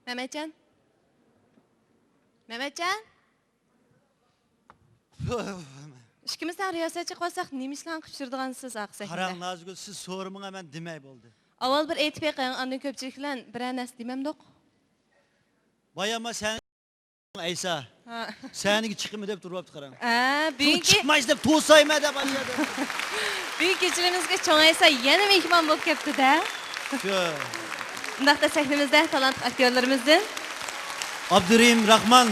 Mehmetcan? Mehmetcan? İkimizden riyosatchi qolsak, nima ishlarni qilib tushirdigansiz aqsak. Qarang Nazgul, siz so'riming men demay bo'ldi. Avval bir aytib qo'ying, andan ko'pchilik bilan biror narsa demamdiq. Boyama sen Aysa. Seniga chiqimi deb turibdi qarang. Bugungi chiqmaysiz deb to'sayma deb boshladi. Bugun kechirimizga cho'ng Aysa yana mehmon bo'lib kelibdi-da. Shu. Bundaqda sahnamizda talantli aktyorlarimizdan Abdurahim Rahman,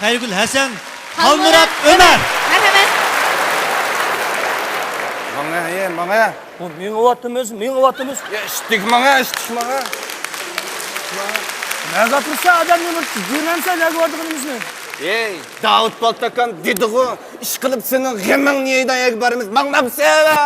Xayrgul Hasan, Xalmurat Ömer. Marhamat. Mana. Men ovatimiz. Ya ishtik mana. Nega tursa odamni bir dinamsa nega o'tirganimizni? Ey, Davud Baltakan dedi-ku, ish qilib sening g'aming niydan yakbarimiz. Maqnabsana.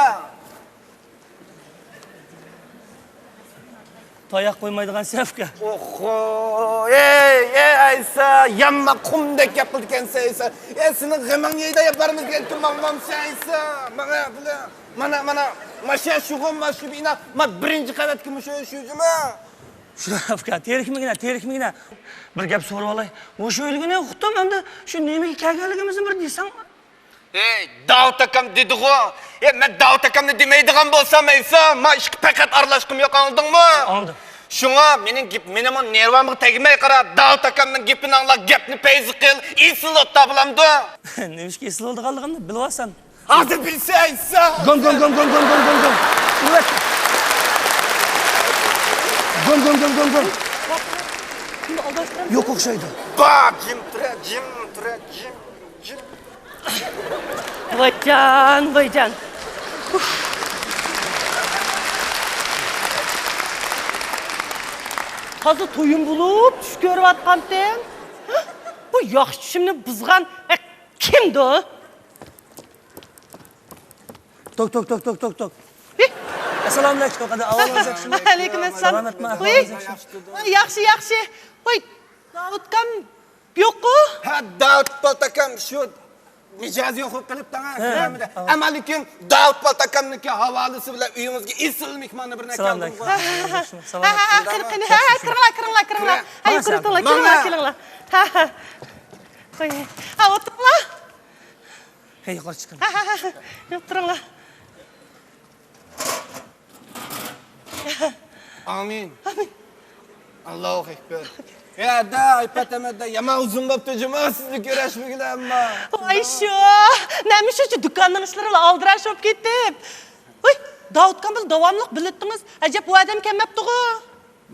Toyaq qo'ymaydigan safga. Oho, ey Aysa, yamma qumdek yapıldı kendisi Aysa. Senin g'aming niydan yakbarimiz kelib maqnabsan Aysa. Mana, maşa şuğum, maşu bina, birinci qavatga shu'jima. Shurafka, terikmigina. Bir gap so'rab olay. O'sha o'lgani uqdim, endi shu nimaga kelganligimizni bir desang. Ey, Davud akam dedi-ku. Men Davud akamni demaydigan bo'lsam Aysa, men ishga faqat aralashqim yo'q, anladingmi? Anladim. Shunga mening nervamga tegmay qara, Davud akamning gapini anglab, gapni payzi qil, esil o'tda bilamdi. Nima esil oldiganligimni bilwasan. Hozir bilsa Aysa. Gom. Evet. Gom. Yo'q o'xshaydi. Bak, jim. Voycan. Hozir to'yin bo'lib, tush ko'ryapman. Bu yaxshi tushimni buzgan kimdi o? Tok. Assalomu alaykum. Alaykum assalom. Yaxshi. Voy, Davudkam yo'q-ku? Ha, Davud Baltakam shu mijoz yo'q qilib tanga. Ammo lekin Davud Baltakamniki havolasi bilan uyingizga esil mehmonni birna keldim. Kiringlar. Ay, kiringlar. Ha, o'tiringlar. Hey, yuqori chiqing. O'tiringlar. Amin. Allohu akbar. Ya da aypatamada yama uzun bo'pti juma sizni ko'rashmagan amma. Voy shu, nima shu do'konning ishlarini aldirash olib ketib. Voy, Davudkam bil davomliq bilibdingiz. Ajab bu odam kelmabdi-ku.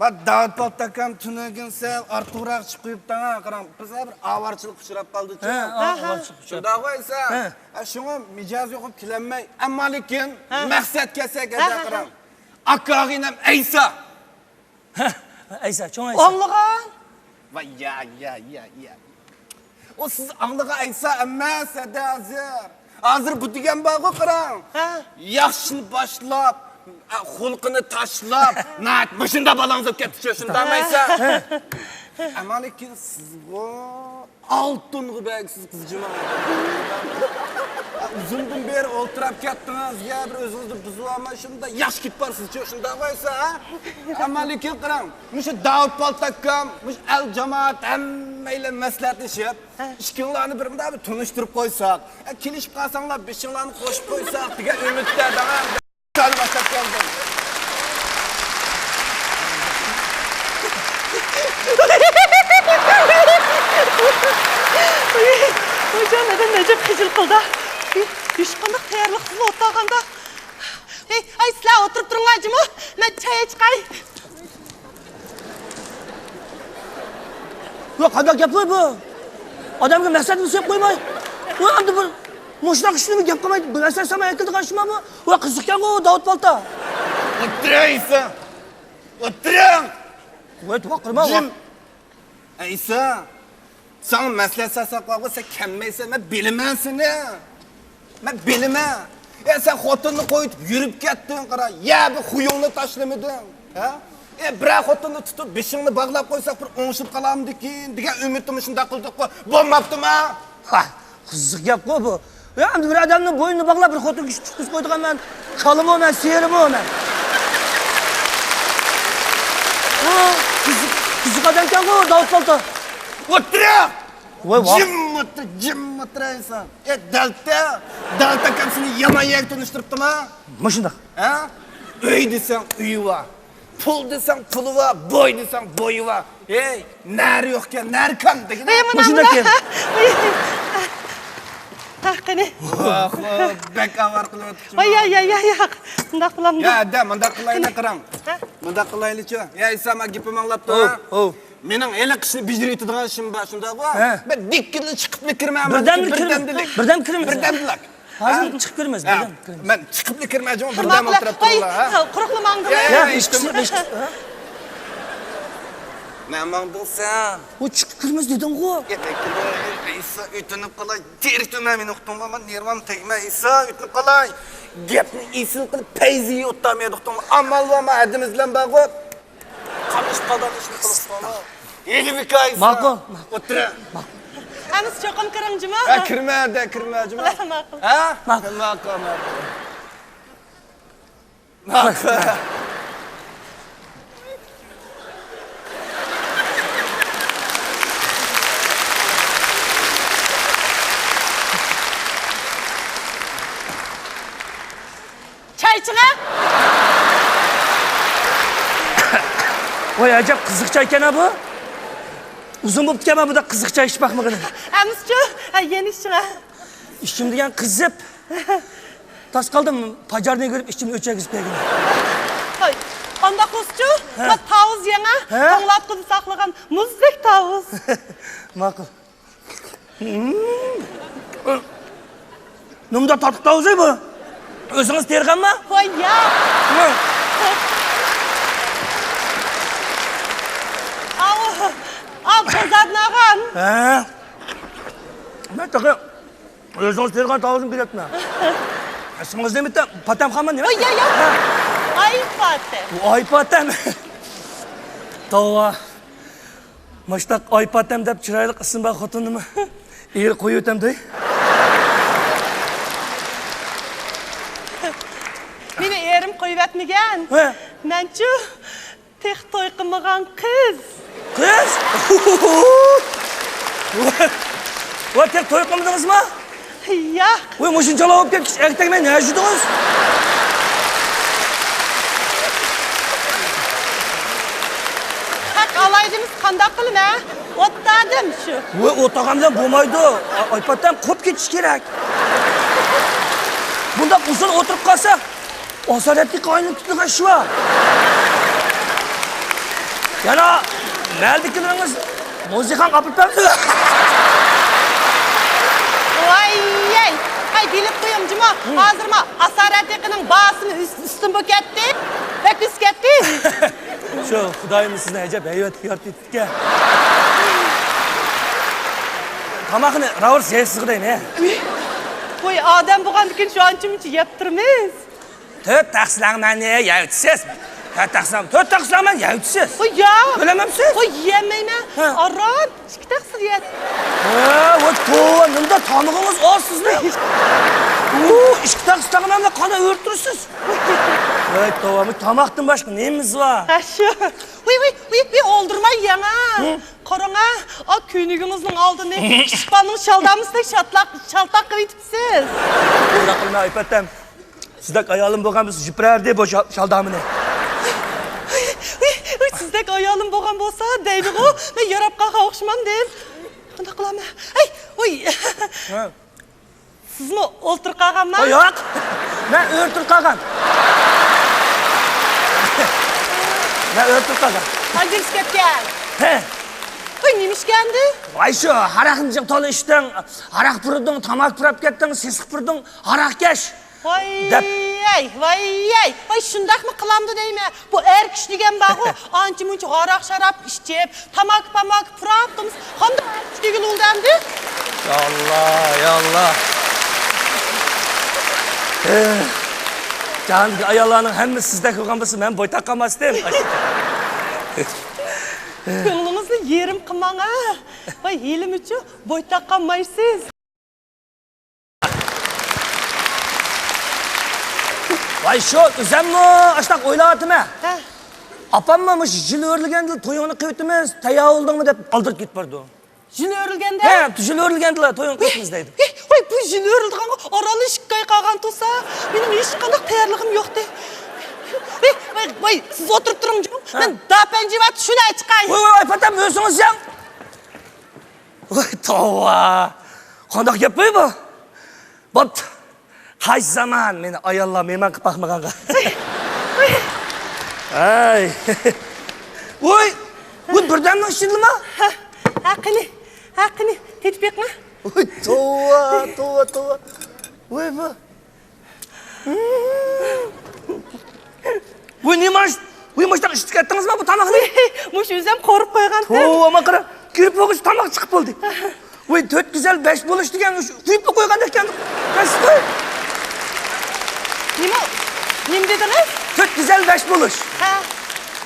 Men Davud Baltakam tunagan sal ortiqroq chiqib qo'yibdi-ha, qarang. Biz bir avarchilik uchrab qoldik-ku. Shunda qo'ysa, shunga mijoz yo'qib kelanmay, ammo lekin maqsad kelsak qarang. Akag'inam Aysa. Aysa, cho'ng Aysa. Anlagan. Va ya. O siz anlagan Aysa emas, hozir bu degan bor qarang. Yaxshini boshlab, xulqini tashlab, nat boshunda balanzab ketdi shunday Aysa. Ammo lekin siz bu oltin g'ibagsiz qizjima. Uzundan beri o'tirib ketdingiz, ya bir o'zingizni buzib olmay shunda yaxshi ketib borsiz-chi, shunda qo'ysa, ha? Ammo lekin qarang, mushu Davud Baltakam, mush al jamoat hammaylar maslahatlashib, ishkinglarni bir-bilan tunishtirib qo'ysak, kelishib qolsanglar, beshinglarni qo'shib qo'ysak degan umidda davam boshlab keldim. Hocam neden necip kızıl kıldı? Üç kandık tayarlıksız otağında. Ay silah oturup durun acımı. Ben çaya çıkayım. Yo'q, qanday gap bu? Odamga maqsadni so'yib qo'ymay. Voy, endi bir mushroq ishni gap qilmay, bilasa samay aytilgan ishmi bu? Voy, qiziqkan-ku Davud Balta. O'tiraysa. O'tiring. Voy, to'qirma. Aysa, sen maslahat saqlaqqa sen kelmaysan, men bilaman seni. Men bilaman. Sen xotinni qo'yib yurib ketding, qara. Ya bu xuyungni tashlamading, ha? Bir xotinni tutib, beshingni bog'lab qo'ysak, bir o'ngishib qolamdikin degan umiddim shunda qildik-ku. Bo'lmabdimi? Ha, qiziq gap-ku bu. Ya, endi bir odamning bo'ynini bog'lab bir xotinga chiqib qo'ydigan men kalımı ben, sihirimi ben. Qiziq Kızık adamken bu Davut Palto. O'tira! Voy, vah. Jim o'tiraysan. Dalta kam seni yomon yer tanıştırıptım ha? Maşında. Ha? Uy desang uyi var. Pul desang puli var, boy desang boyu var. Ey, nari yo'qkan nari kam degin. Maşında kim? Qani. Voh, bek avar qilyapti. Voy, ay. Bundaq qilamda. Ya, da, mundaq qilaylik qarang. Mundaq qilaylik-chi. Ya, Isam gapimni anglab tur. Mening eliq ishni bijiraydigan ishim bor, shundaq va. Ben dikkatli chiqib kirmayman. Birden kirimiz. Birdamlik. Hazır çıkıp girmez. Birden kirimiz. Men chiqib kirmayman, birdam o'tirib turlar, ha. Quruqlamangdimi? Ya, işte. Men mangding sen. O çıkıp girmez dedin o. İsa ütünüp qalay, tertuna meni uqtыңba, men nervam tegma, İsa ütünüp qalay. Gapni esil qilib payziga o'ttamay uqtыңba, amal va ma'adimiz bilan bog'ib. Qamish qadam ishni qilibsan. Yig'ika İsa. Ma'qul. O'tira. Hamis cho'qim kiringjimi? Ha, kirma, juma. Ma'qul. Ha? Ma'qul. Ma'qul. Çay içine. Voy acaba kızık çay ekan bu. Uzun bo'lib ketgan bu da kızık çay ichib bakmagani. Hamischu, yeni içine. İçim degan qizib. Tas qoldim, pajarni ko'rib ichimni o'chagizib kelgan. Hoy, qanda quschu, va tavuz yana, to'nglab qilib saqlagan muzdek tavuz. Ma'qul. Numda tatib tavuzi bu. O'zingiz terganmi? Voy ya. Al bozadnag'an. Ha. Men taqa o'zingiz tergan tavuzim kelyapti. İsmingiz nima bitta? Patamxonmi nima? Voy ya. Ay Fatih. Bu Aypatam. Tova. Mashtaq Aypatam deb chiroyli ism bor xotinimni. Er qo'yib o'tamday. Meni erim qo'yib atmagan. Ha. Menchu tek to'y qilmagan qiz. Kız? Voy tek to'y qilmadingizmi? Yo'q. Voy mushunchalar olib kelib ertakman nima yurdingiz? Haq alaydınız qandaq qilib ha? O'tdadim shu. Voy o'tag'andan bo'lmaydi. Aypatam qo'yib ketish kerak. Bunda uzun o'tirib qolsa, osonatli qo'yinib tutgan shu. Yana Meldikileriniz muzikan kapıtmamdı. Vay yey. Hay bilip koyayım cuma. Hazır mı? Asaret yakının bağısını üstün böketti. Pek üst ketti. Şu Xudayım sizden acaba heyvet yartıydık ya. Tamakını ravur seyirsiz Xudayım ya. Vay adam buğandıkın şu an çimçi yaptırmaz. Töt taksılan ben neye yahütsüz. Töt taksılan ben yahütsüz. Vay ya. Bilememsiz? Vay yemeyme. Arap. İki taksır yet. Vay tova nımda tanığınız olsuz ne? İşki taksılan ben de kana örtürsüz. Vay tova bu tamaktın başka neyimiz var? Ha şu. Vay oldurmayın yana. Korona. O künüğünüzün aldığını. Şişpanın şaldamızda şaltak kıyıtıpsız. Bırak kılma Aypatam. Sizdak ayalım boğamız jüprerdi bu şaldamını. Sizdek ayalım boğan bolsa deydi o. Ben yarapqa qavuşmam deyil. Qanda qılamı? Oy. Siz mi oltur qalğanma? Yok. Ben örtür qalğan. Ben örtür qalğan. Hangi iş ketken? He. Oy nemiş geldi? Vay şu haraqınca tolı işten, haraq pırıdın, tamak pırap kettin, sesik pırdın, haraq keş. Vay Dep. Vay şundak mı qılamdı deyme? Bu er kiş degen bağı anca munca haraq şarap içip, tamak pıraptımız. Qanda er kiş degen oldu emdi? Ya Allah. Canım ayallarının hemmi sizde kılganması ben boytak kalmaz deyim. Könlünüzü yerim qımana. Vay elim üçün boytak qalmaysız. Vay şu üzem mi? Açtak oyla atımı. Apammamış jil örilgende toyunu qilibmiz, tayyor oldingmi deb qoldirib ketib bordi. Jin o'rilganda? He, jil örilgendilar, toyunu qilibmiz deydi. Voy, bu jin o'rilgan orani ishqay qolgan tursa, mening hech qanday tayyorligim yo'qdi. Voy, siz o'tirib turing. Men dapanjivat shuni aytqay. Voy, Aypatam, o'zingiz ham. Voy, tova. Qanday gap bu? Bo'pti. Qaysi zaman meni ayollar mehmon qilib baqmaganga. Ay. Voy, bu birdamning ishidimi? Haqini, tetbekmi? Voy, tova. Voy, bu. Voy, nimash? Voy, mashta ishga ketdingizmi bu tamoqni? Mush o'zim qo'rib qo'ygandim. Tova, qara. Kirib o'qish tamoq chiqib bo'ldi. Voy, 4 güzel 5 bo'lish degan quyib qo'ygan ekan. Qaysi qo'y? Nima dediniz? 4 güzel 5 buluş. Ha.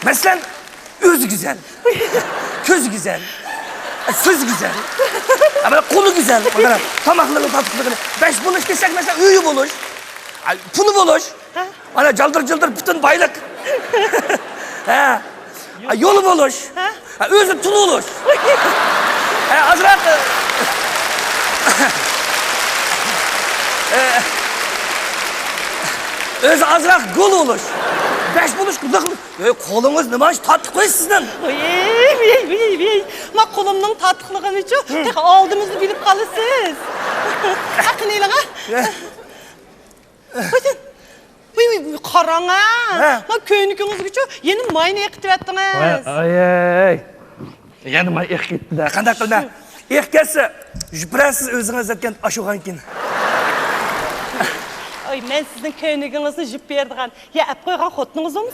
Mesela özü güzel, közü güzel, söz güzel, ama kolu güzel. Tamakları tatlıkları. 5 buluş desek mesela üyü buluş, pulu buluş. Bana cıldır bütün baylık. Yolu buluş, özü tulu buluş. Azrak... Özü azrak gol olur. 5 buluş kudaklı. Kolunuz nima tatlı koy sizden. Voy. Ma qo'limning tatliqligini uchun tek oldimizni bilib qolasiz. Haqinilaga. Voy, qarang ha. Ma ko'ynigingiz uchun yeni mayni eqtiryaptingiz. Ay. Yani may eq ketdi. Qanday qilma? Eq kelsa, jipirasiz o'zingiz aytgan ashugankin. Ay, men sizning ko'ynigingizni jip berdigan. Ya, ap qo'ygan xotiningiz-mi?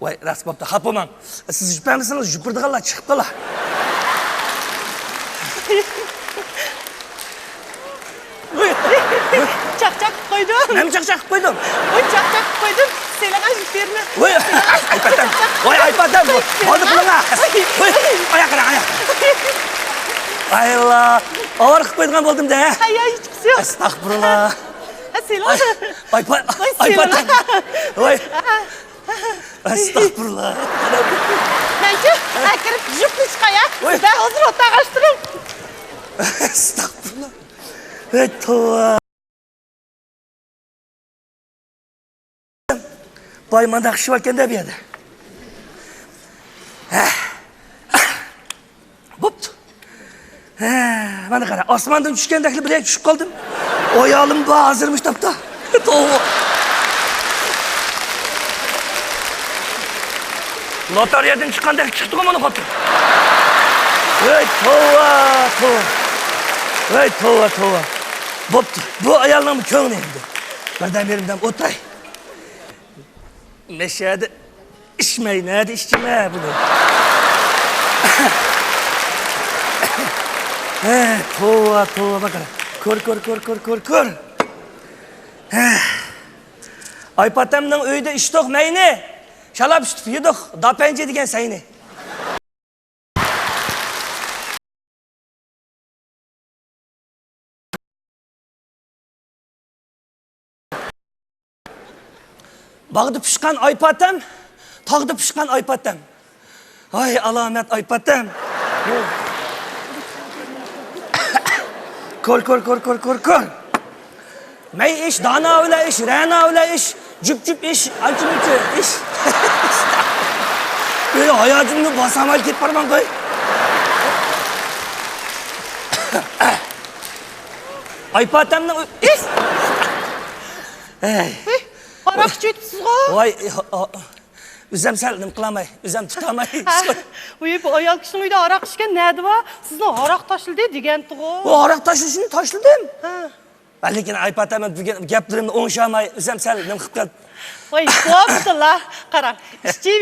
Voy, rast bo'pti, xafa bo'lmang. Siz jipangisiz, jipirdiganlar chiqib qolar. Chaqchaq qo'ydim. Nima chaqchaq qo'ydim? Voy, chaqchaq qo'ydim. Selaga jip berma. Voy, Aypatam. Voy, Aypatam. Hadi qilma. Voy, oyoqqa. Ayla, ağır qilib qo'ygan bo'ldim-da. Ay, hech qisi yo'q. Astagfirullah. Selaga. Aypatam. Voy. Astagfirullah. Menchi, akirib jipni chiqaya. Sizda hozir o'tag'ashtiring. Astagfirullah. Ey tova. Boy manda qishib ekan-da bu yerda. Bo'pti. Mana qara, osmondan tushgandek bir tushib qoldim. Oyolim hozirmish topda. Tova. Loteriyadan chiqqandek chiqdi mana xotin. Ey tova. Ey tova. Bo'pti. Bu ayolning ko'ngli endi. Birdan berimdan o'tay. Meşhede içmeyi nerede içme bunu? Tova bakalım. Kör. Aypatamның uyda iştok meyni. Şalap iştip yedik. Dapence degen sayını. Bağdı pişkan Aypatam, tağdı pişkan Aypatam. Ay alamet Aypatam. Kor. Mey iş, dana öyle iş, rana öyle iş, cüp iş, acımıcı iş. Böyle hayatımda basamal git parmağım koy. Aypatamның iş. Aroq ichayapsiz-ku? Voy, o'zim sal nima qilamay, o'zim tutamay. Voy, bu ayol kishining uyda aroq ichgan nadi va sizni aroq tashildi deganti-ku. Bu aroq tashilishini tashladim. Lekin Aypatam degan gaplarimni o'ng'shamay, o'zim sal nima qilib qoldim. Voy, bo'ptilar. Qarang, ichib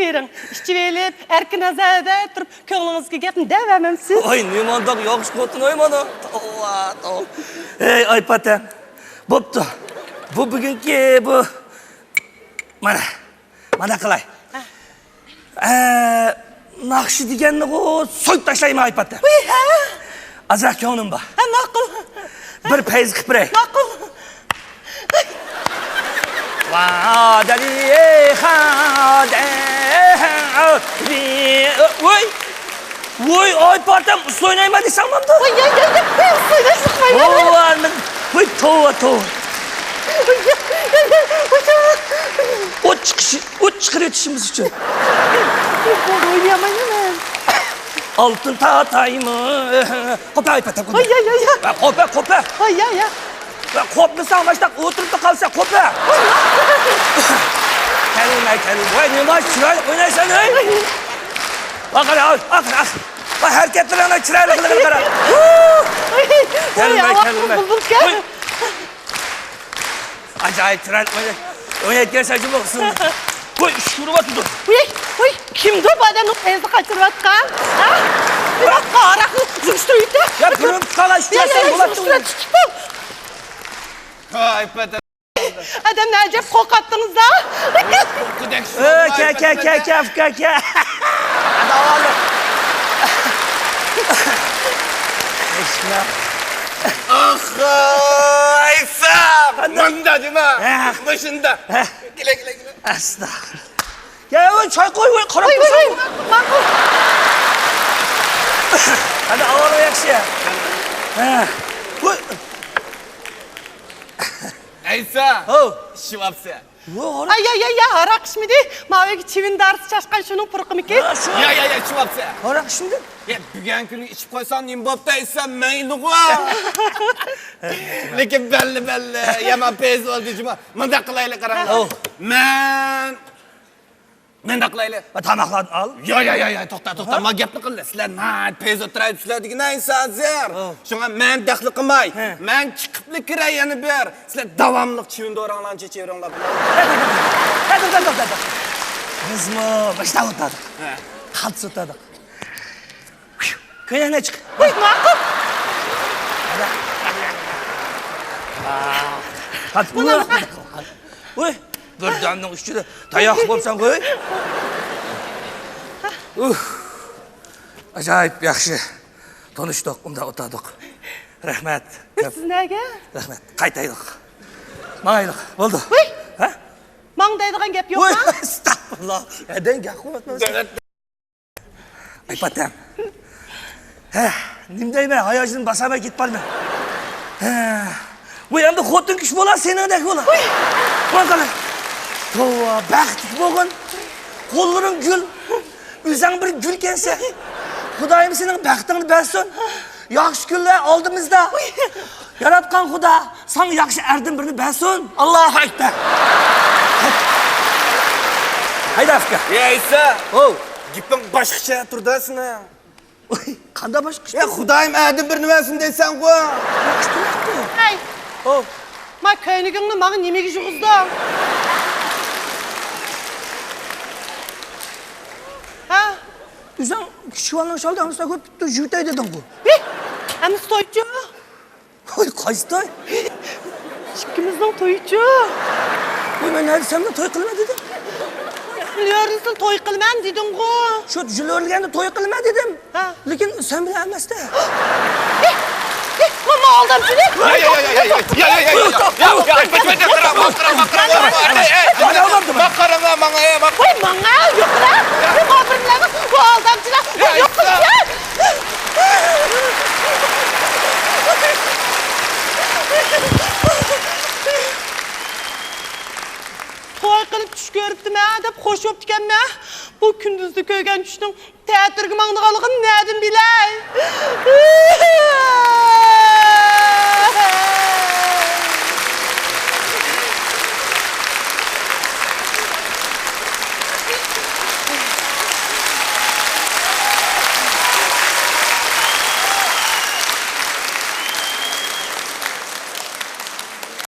erkin azada turib ko'nglingizga gapni devamansiz. Voy, nemandoq yoqish qo'tin oy mana. Tova. Ey Aypatam. Bo'pti. Bu bugungi bu mana qilay. Naqshi deganni so'yib tashlayman Aypatam. Azroq ko'nglim bor. Ma'qul. Bir payz qilib beray. Ma'qul. Vadeli hade. Voy, ay partam so'ynayman desamamda. Voy, ya, söyle sıkmayın. Oğlanım. Voy, tova. Ot çıkarıyor dişimiz için. Ben oynayamayın hemen. Altın tahtayımı. Kopa ay patam. Ay, ya. Kopa. Ay, ya. Kopmasan başta oturup da kalsa kopa. Kelime. Vay ne var çırayla oynaysan ey. Bak al. Bak hareketlerine çırayla kılı. Kelime. Gel. Acayip çırayla oynay. Oynayırken acı olsun. Koy şuruma tutun. Uy, kimdi o badem bezi kaçırvatkan? Ha? Bir dakika, araklı zümüştürüyüp de. Ya kırım kala istiyorsan bulattın. Zümüştürüyüp çıktım. Ay pata. Adam ne acayip kok attınız da. Kudek şu. Ke. Hadi oğlum. Eşme. Ah İsa. Manda değil mi? Eh. Başında. Güle. Estağfurullah. Ya o çay koy karap Uy, dursun. makul. Hadi ağır yakşı. İsa. Oh. Şivapsa. Ay, ya, arak şimdi. Maveki çivin darısı çaşkan şunun pırkımı ki. Ya şivapsa. Orak şimdi. Ya bugün günü içip koysan nimbapta İsa meyli koy. Lekin belli. Yaman pez oldu cuma. Manda kılayla karanlık. Men de kılayla. Tamaklarını al. Ya, to'xta. Ma gapni qildi. Sizlar ma pez o'tirib sizlar degan inson zar. Shunga men daxli qilmay. Men chiqibli kiray yana ber. Sizlar davomli chivindoranglarni checheveringlar. Dur. Biz mi başta otladık. Kaltı otladık. Köyene çık. Uy, makul. Hadi bunu. Uy. Bir damның üstüne dayak bolsan koy. Acayip yaxşı. Tanıştık, bunda otladık. Rahmet. Siz nege? Rahmet. Qaytaydık. Mağaydık. Oldu. Uy. Ha? Mangdaydigan gap yok Uy, mu? estağfurullah. Eden gel kuvvetmez. Ay patem. Nimdeyme, hayajını basama git balma. Bu yanımda xotun kiş bolar, senin de bolar. Uy. Bakalım. Tova, baxtlik bo'lgin. Qo'llaring gul. O'zing bir gul kelsa. Xudoyim sening baxtingni bersin. Yaxshi kunlar oldimizda. Yaratgan Xudo sana yaxshi erdin birini bersin. Allohu akbar. Haydi afka. Ya İsa. Oh. Giping boshqacha turdasin. Qanday boshqa? Ya Xudoyim erdin birini bersin deysan ku. Hey. Oh. Ma köynügünü bana nemegi juğuzdun? Ha? O'zing kishvanning sholda hamsa ko'p bitta jutay deding ku. Hem toycu. Oy, qaysi to'y? İkimizden toycu. Oy, men ne desem de to'y qilma dedim. Biliyorsun toy qilman dedin ku. Shu jilorganda to'y qilma dedim. Ha. Lekin sen bilan emasda. Mama aldım seni. Qarama manga bak. Oy manga yok lan. Bir kapırınlarına bu aldamcılar. Yok kız ya. Toy qilib tush ko'ribdim ha deb xo'sh o'pdikanmi? Bu kunduzda ko'rgan tushning teatrga mangdiganligini nereden bilay?